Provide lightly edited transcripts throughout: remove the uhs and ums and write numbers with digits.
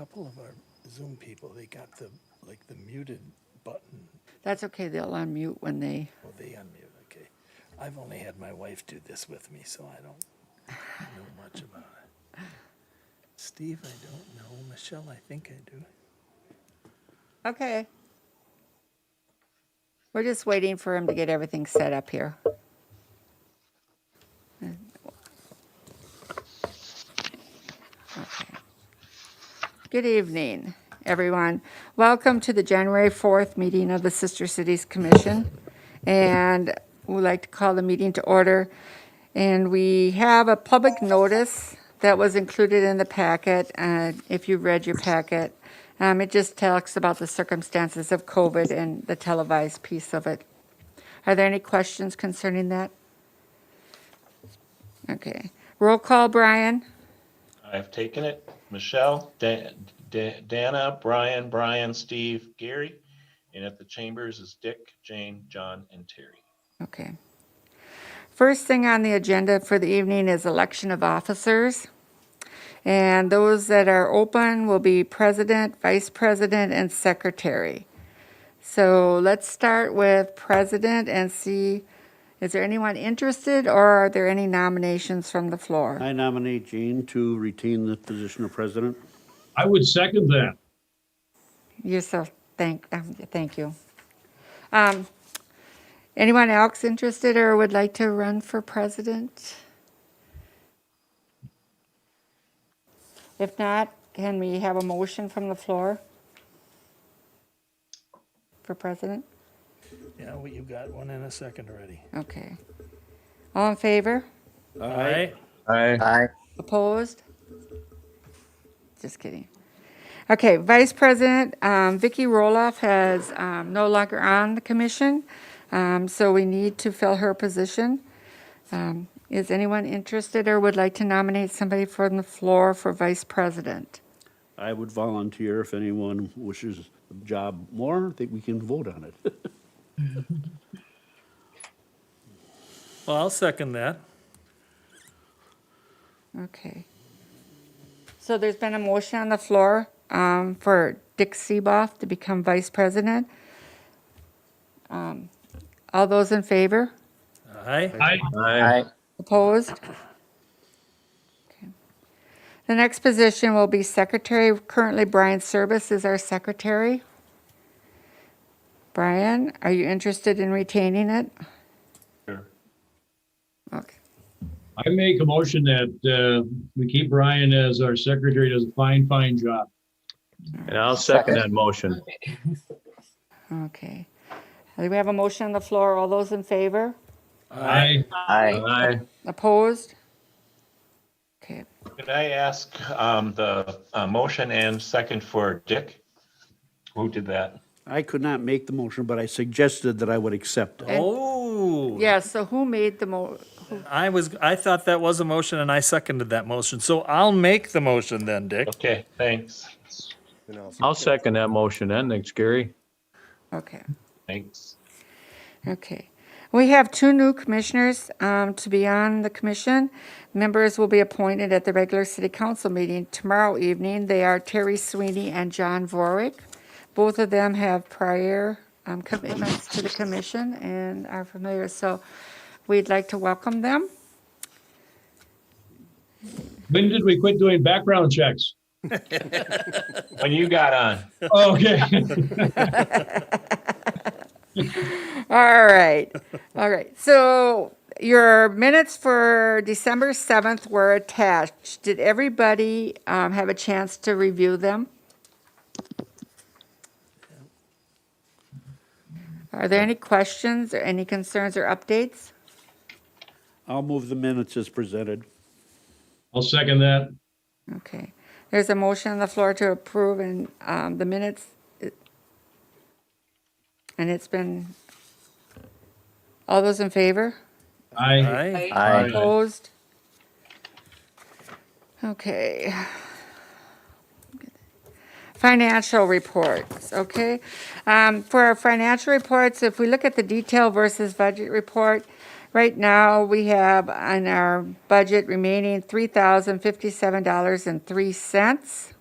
couple of our Zoom people, they got the muted button. That's okay, they'll unmute when they, Well, they unmute, okay. I've only had my wife do this with me, so I don't know much about it. Steve, I don't know. Michelle, I think I do. okay. We're just waiting for him to get everything set up here. Okay. Good evening, everyone. Welcome to the January 4th meeting of the Sister Cities Commission. And we'd like to call the meeting to order. And we have a public notice that was included in the packet. If you read your packet, it just talks about the circumstances of COVID and the televised piece of it. Are there any questions concerning that? Okay. Roll call, Brian. I've taken it. Michelle, Dana, Brian, Steve, Gary, and at the chambers is Dick, Jane, John, and Terry. Okay. First thing on the agenda for the evening is election of officers. And those that are open will be president, vice president, and secretary. So let's start with president and see, is there anyone interested or are there any nominations from the floor? I nominate Gene to retain the position of president. I would second that. You're so, thank you. Anyone else interested or would like to run for president? If not, can we have a motion from the floor for president? Yeah, well, you got one in a second already. Okay. All in favor? Aye. Aye. Opposed? Just kidding. Okay, Vice President, Vicki Roloff has no longer on the commission, so we need to fill her position. Is anyone interested or would like to nominate somebody from the floor for Vice President? I would volunteer if anyone wishes the job more. I think we can vote on it. Well, I'll second that. Okay. So there's been a motion on the floor for Dick Seeboff to become Vice President. All those in favor? Aye. Aye. Opposed? Okay. The next position will be secretary. Currently, Brian Service is our secretary. Brian, are you interested in retaining it? Sure. Okay. I make a motion that we keep Brian as our secretary. Does a fine job. And I'll second that motion. Okay. We have a motion on the floor. All those in favor? Aye. Aye. Opposed? Okay. Could I ask the motion and second for Dick? Who did that? I could not make the motion, but I suggested that I would accept it. Oh. Yeah, so who made the I thought that was a motion and I seconded that motion. So I'll make the motion then, Dick. Okay, thanks. I'll second that motion then. Thanks, Gary. Okay. Thanks. Okay. We have two new commissioners to be on the commission. Members will be appointed at the regular city council meeting tomorrow evening. They are Terry Sweeney and John Vorwick. Both of them have prior commitments to the commission and are familiar, so we'd like to welcome them. When did we quit doing background checks? When you got on. Okay. All right. So your minutes for December 7th were attached. Did everybody have a chance to review them? Are there any questions or any concerns or updates? I'll move the minutes as presented. I'll second that. Okay. There's a motion on the floor to approve and the minutes. And it's been, all those in favor? Aye. Aye. Opposed? Okay. Financial reports, okay? For our financial reports, if we look at the detail versus budget report, right now we have on our budget remaining $3,057.03.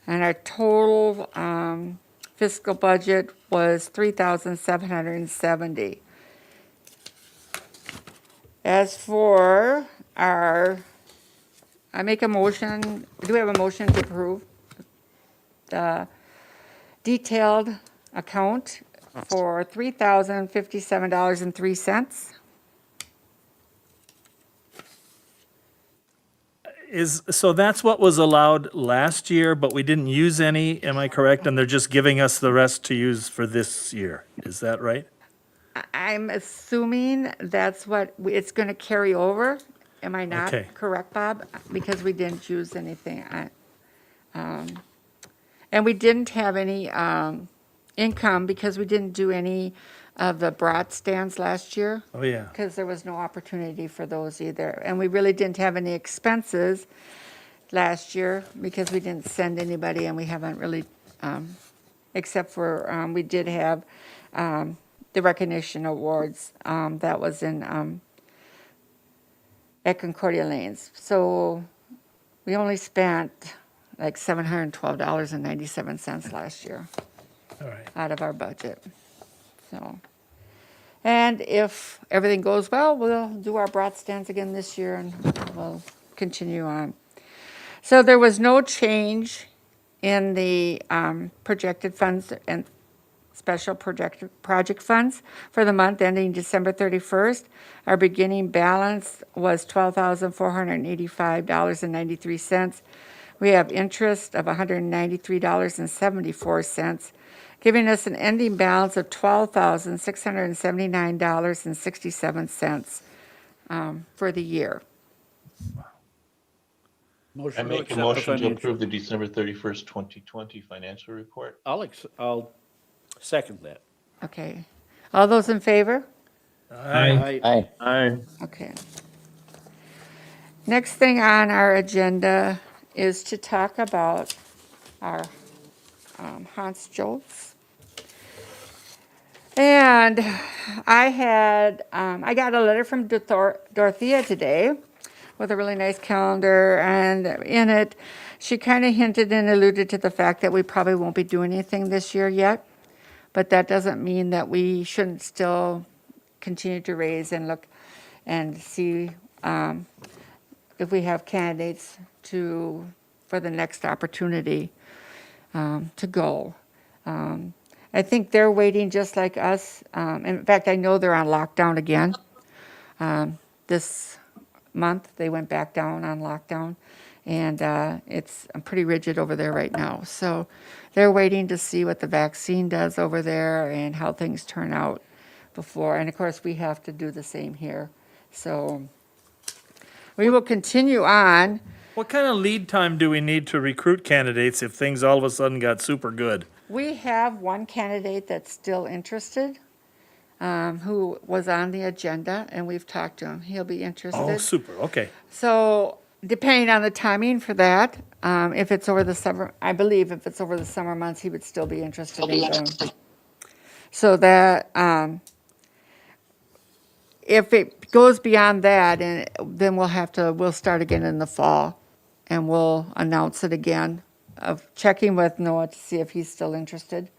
And our total fiscal budget was $3,770. As for I make a motion, do we have a motion to approve the detailed account for $3,057.03? So that's what was allowed last year, but we didn't use any, am I correct? And they're just giving us the rest to use for this year. Is that right? I'm assuming that's what it's going to carry over. Am I not Okay. correct, Bob? Because we didn't use anything. And we didn't have any income because we didn't do any of the brat stands last year. Oh, yeah. Because there was no opportunity for those either. And we really didn't have any expenses last year because we didn't send anybody and we haven't really, except for, we did have the recognition awards that was in, at Concordia Lanes. So we only spent like $712.97 last year All right. out of our budget. So, and if everything goes well, we'll do our brat stands again this year and we'll continue on. So there was no change in the projected funds and special project funds for the month ending December 31st. Our beginning balance was $12,485.93. We have interest of $193.74, giving us an ending balance of $12,679.67 for the year. I Motion to make a accept the motion to financial. approve the December 31st, 2020 financial report. I'll second that. Okay. All those in favor? Aye. Aye. Okay. Next thing on our agenda is to talk about our Hans Joltz. And I got a letter from Dorothea today with a really nice calendar, and in it, she kind of hinted and alluded to the fact that we probably won't be doing anything this year yet, but that doesn't mean that we shouldn't still continue to raise and look and see if we have candidates for the next opportunity to go. I think they're waiting just like us. In fact, I know they're on lockdown again. This month, they went back down on lockdown, and it's pretty rigid over there right now. So they're waiting to see what the vaccine does over there and how things turn out before. And of course, we have to do the same here. So we will continue on. What kind of lead time do we need to recruit candidates if things all of a sudden got super good? We have one candidate that's still interested, who was on the agenda, and we've talked to him. He'll be interested. Oh, super, okay. So depending on the timing for that, if it's over the summer, I believe if it's over the summer months, he would still be interested in going. So that, if it goes beyond that, and then we'll start again in the fall, and we'll announce it again, of checking with Noah to see if he's still interested.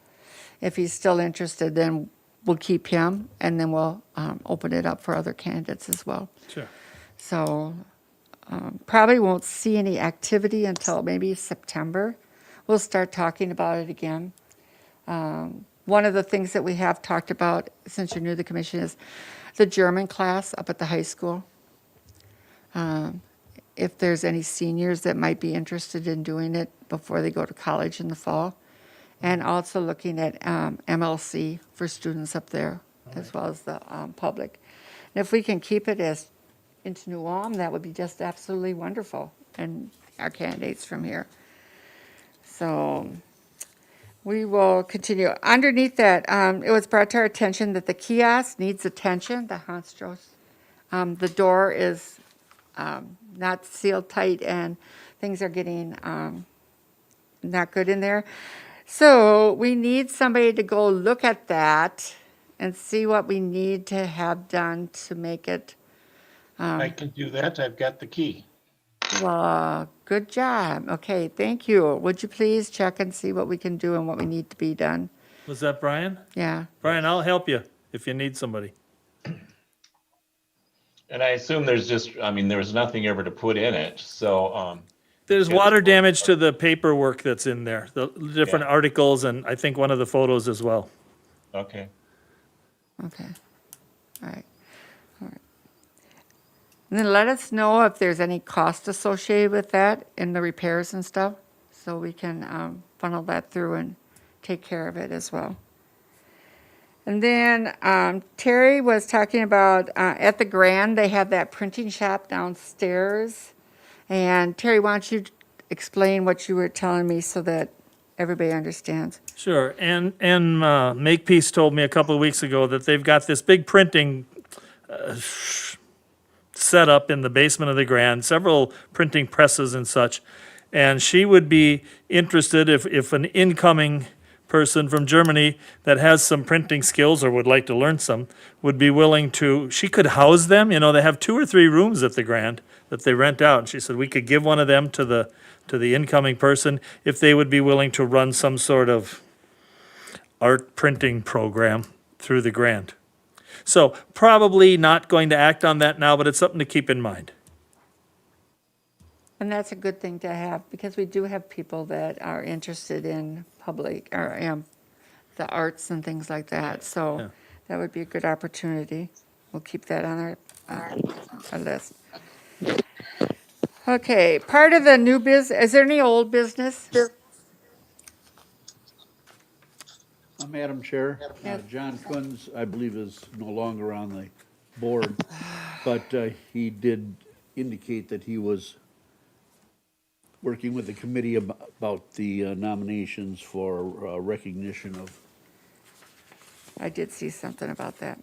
If he's still interested, then we'll keep him, and then we'll open it up for other candidates as well. Sure. So probably won't see any activity until maybe September. We'll start talking about it again. One of the things that we have talked about since you're new to the commission is the German class up at the high school. If there's any seniors that might be interested in doing it before they go to college in the fall. And also looking at MLC for students up there, as well as the public. And if we can keep it as into New Ulm, that would be just absolutely wonderful, and our candidates from here. So we will continue. Underneath that, it was brought to our attention that the kiosk needs attention, the Hans Joltz. The door is not sealed tight, and things are getting not good in there. So we need somebody to go look at that and see what we need to have done to make it. I can do that. I've got the key. Well, good job. Okay, thank you. Would you please check and see what we can do and what we need to be done? Was that Brian? Yeah. Brian, I'll help you if you need somebody. And I assume there's just, I mean, there was nothing ever to put in it, so, There's Because- water damage to the paperwork that's in there, the different Yeah. articles, and I think one of the photos as well. okay. Okay. All right. All right. And then let us know if there's any cost associated with that in the repairs and stuff, so we can funnel that through and take care of it as well. And then Terry was talking about at the Grand, they have that printing shop downstairs. And Terry, why don't you explain what you were telling me so that everybody understands? Sure, and Makepeace told me a couple of weeks ago that they've got this big printing setup in the basement of the Grand, several printing presses and such. And she would be interested if an incoming person from Germany that has some printing skills or would like to learn some, would be willing to, she could house them. You know, they have 2 or 3 rooms at the Grand that they rent out. And she said we could give one of them to the incoming person if they would be willing to run some sort of art printing program through the Grand. So probably not going to act on that now, but it's something to keep in mind. And that's a good thing to have, because we do have people that are interested in public, or the arts and things like that. Yeah. So that would be a good opportunity. We'll keep that on our list. Okay, part of the new business, is there any old business? Madam Chair, Yes. John Kunz, I believe, is no longer on the board, but he did indicate that he was working with the committee about the nominations for recognition of, I did see something about that.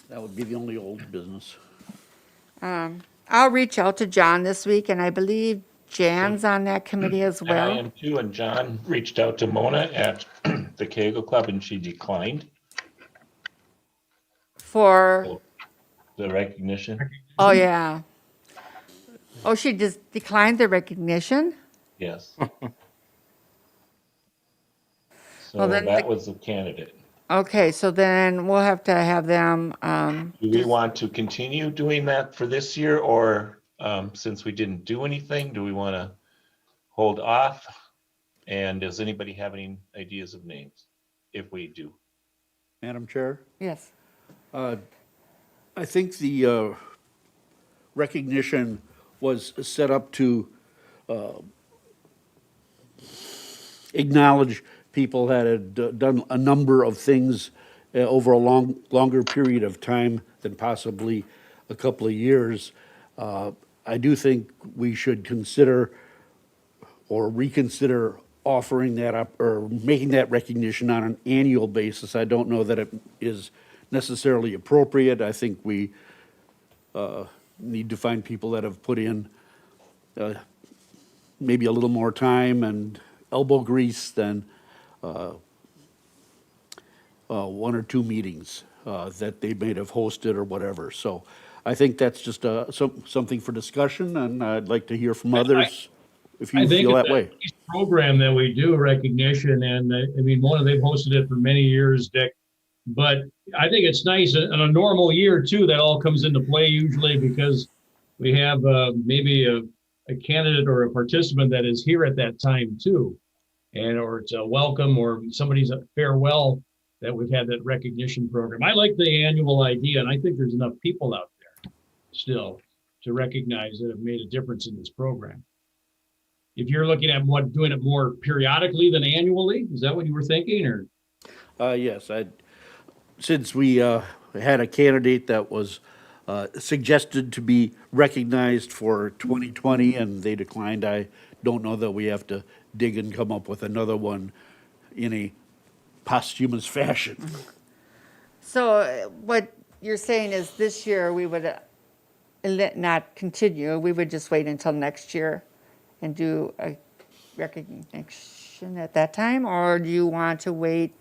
that would be the only old business. I'll reach out to John this week, and I believe Jan's on that committee as And I well. am too, and John reached out to Mona at the Kegel Club and she declined For, the recognition. oh, yeah. Oh, she just declined the recognition? Yes. Well, So then that the- was the candidate. Okay, so then we'll have to have them, Do we want to continue doing that for this year, or since we didn't do anything, do we want to hold off? And does anybody have any ideas of names if we do? Madam Chair? yes. I think the recognition was set up to acknowledge people that had done a number of things over a longer period of time than possibly a couple of years. I do think we should consider or reconsider offering that up or making that recognition on an annual basis. I don't know that it is necessarily appropriate. I think we need to find people that have put in maybe a little more time and elbow grease than 1 or 2 meetings that they may have hosted or whatever. So I think that's just something for discussion, and I'd like to hear from others if I you think feel it's that way. nice program that we do recognition, and I mean, Mona, they've hosted it for many years, Dick. But I think it's nice in a normal year too, that all comes into play usually because we have maybe a candidate or a participant that is here at that time too. And or it's a welcome or somebody's a farewell that we've had that recognition program. I like the annual idea, and I think there's enough people out there still to recognize that have made a difference in this program. If you're looking at doing it more periodically than annually, is that what you were thinking, or? Yes, since we had a candidate that was suggested to be recognized for 2020 and they declined, I don't know that we have to dig and come up with another one in a posthumous fashion. So what you're saying is this year we would not continue, we would just wait until next year and do a recognition at that time? Or do you want to wait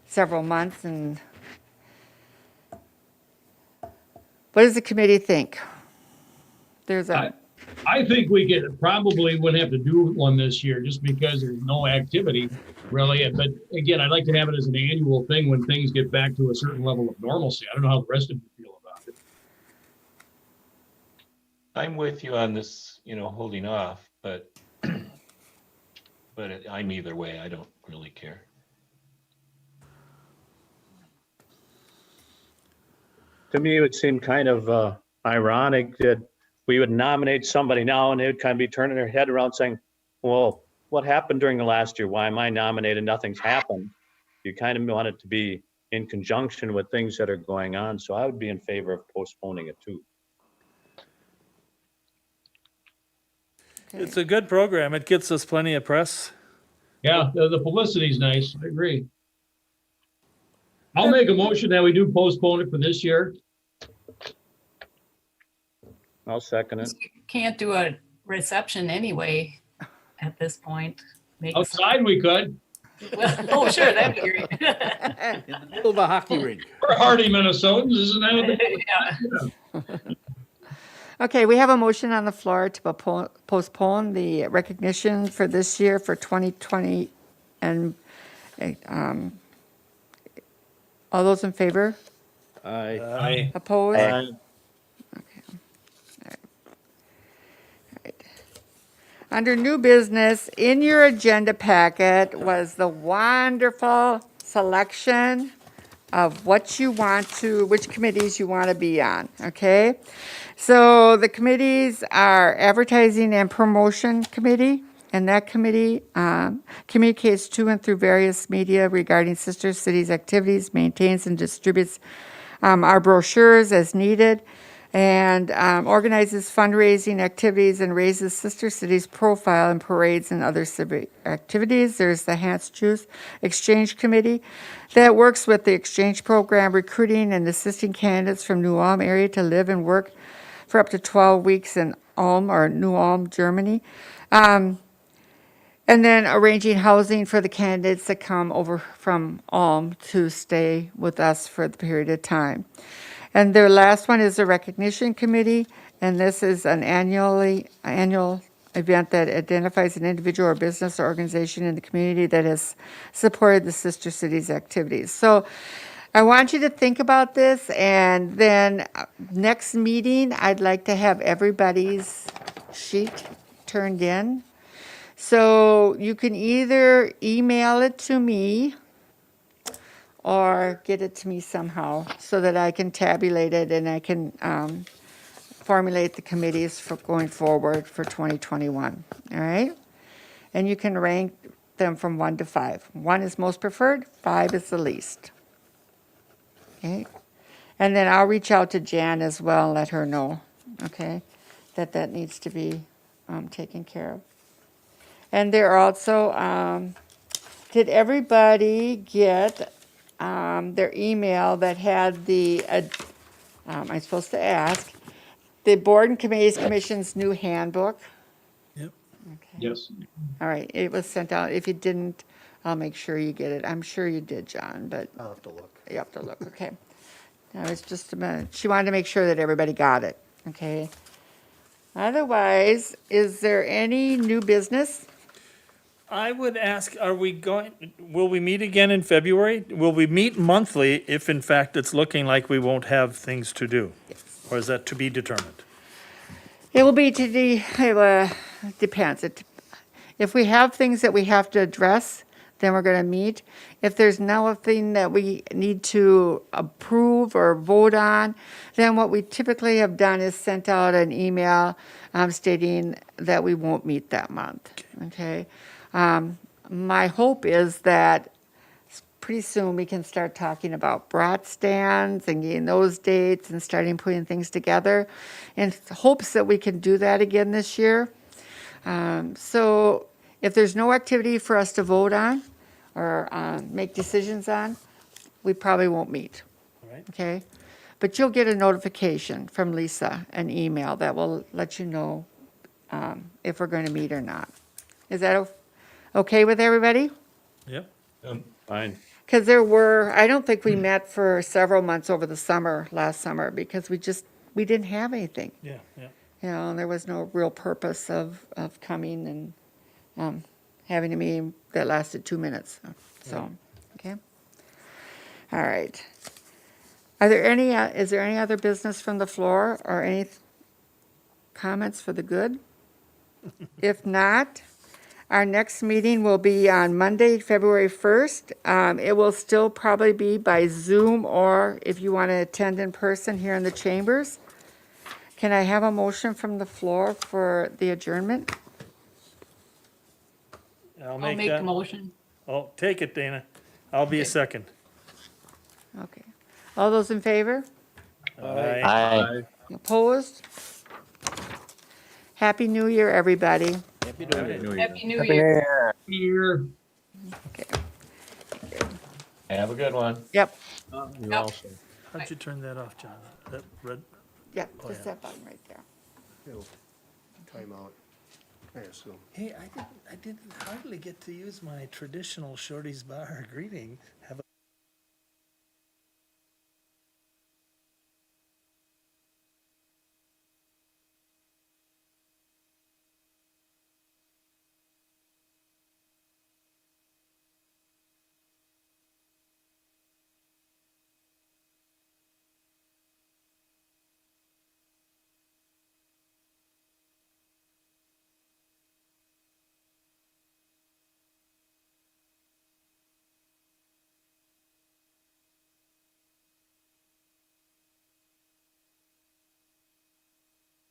several months and? What does the committee think? There's a, I think we wouldn't have to do one this year just because there's no activity really. But again, I'd like to have it as an annual thing when things get back to a certain level of normalcy. I don't know how the rest of you feel about it. I'm with you on this, holding off, but I'm either way. I don't really care. To me, it would seem kind of ironic that we would nominate somebody now and they would kind of be turning their head around saying, well, what happened during the last year? Why am I nominated? Nothing's happened. You kind of want it to be in conjunction with things that are going on. So I would be in favor of postponing it too. It's a good program. It gets us plenty of press. Yeah, the publicity's nice. I agree. I'll make a motion that we do postpone it for this year. I'll second it. Can't do a reception anyway at this point. Make- Outside we could. Oh, sure, that'd be great. In the middle of a hockey rink. We're hardy Minnesotans, isn't that what they? Yeah. Okay, we have a motion on the floor to postpone the recognition for this year for 2020. And all those in favor? Aye. Opposed? Aye. Under new business, in your agenda packet was the wonderful selection of which committees you want to be on, okay? So the committees are Advertising and Promotion Committee, and that committee communicates to and through various media regarding Sister Cities activities, maintains and distributes our brochures as needed, and organizes fundraising activities and raises Sister Cities' profile in parades and other civic activities. There's the Hants Juice Exchange Committee that works with the exchange program, recruiting and assisting candidates from New Ulm area to live and work for up to 12 weeks in Ulm or New Ulm, Germany. And then arranging housing for the candidates that come over from Ulm to stay with us for the period of time. And their last one is the Recognition Committee, and this is an annual event that identifies an individual or business or organization in the community that has supported the Sister Cities activities. So I want you to think about this, and then next meeting, I'd like to have everybody's sheet turned in. So you can either email it to me or get it to me somehow so that I can tabulate it and I can formulate the committees for going forward for 2021, all right? And you can rank them from 1 to 5. 1 is most preferred, 5 is the least. Okay? And then I'll reach out to Jan as well and let her know, okay, that needs to be taken care of. And there are also, did everybody get their email that had the, I'm supposed to ask, the Board and Committees Commission's new handbook? Yep. Okay. Yes. All right, it was sent out. If you didn't, I'll make sure you get it. I'm sure you did, John, but I'll have to look. you have to look, okay. Now, it's just a minute. She wanted to make sure that everybody got it, okay? Otherwise, is there any new business? I would ask, will we meet again in February? Will we meet monthly if in fact it's looking like we won't have things to do? Or is that to be determined? It will be it depends. If we have things that we have to address, then we're going to meet. If there's nothing that we need to approve or vote on, then what we typically have done is sent out an email stating that we won't meet that month, okay? My hope is that pretty soon we can start talking about brat stands and getting those dates and starting putting things together in hopes that we can do that again this year. So if there's no activity for us to vote on or make decisions on, we probably won't meet. All right. Okay? But you'll get a notification from Lisa, an email that will let you know if we're going to meet or not. Is that okay with everybody? Yep. Fine. Because I don't think we met for several months over the summer, last summer, because we didn't have anything. Yeah, yeah. and there was no real purpose of coming and having a meeting that lasted 2 minutes. So, okay. All right. Is there any other business from the floor or any comments for the good? If not, our next meeting will be on Monday, February 1st. It will still probably be by Zoom, or if you want to attend in person here in the chambers. Can I have a motion from the floor for the adjournment? I'll I'll make make a that. motion. Oh, take it, Dana. I'll be a Okay. second. Okay. All those in favor? Aye. Aye. Opposed? Happy New Year, everybody. Happy New Year. Happy New Year. Here. Okay. Have a good one. Yep, You also. How'd you turn that off, John? That red, yep, Oh, just yeah. that button right there. Time out, I assume. hey, I didn't hardly get to use my traditional Shorty's Bar greeting. Have a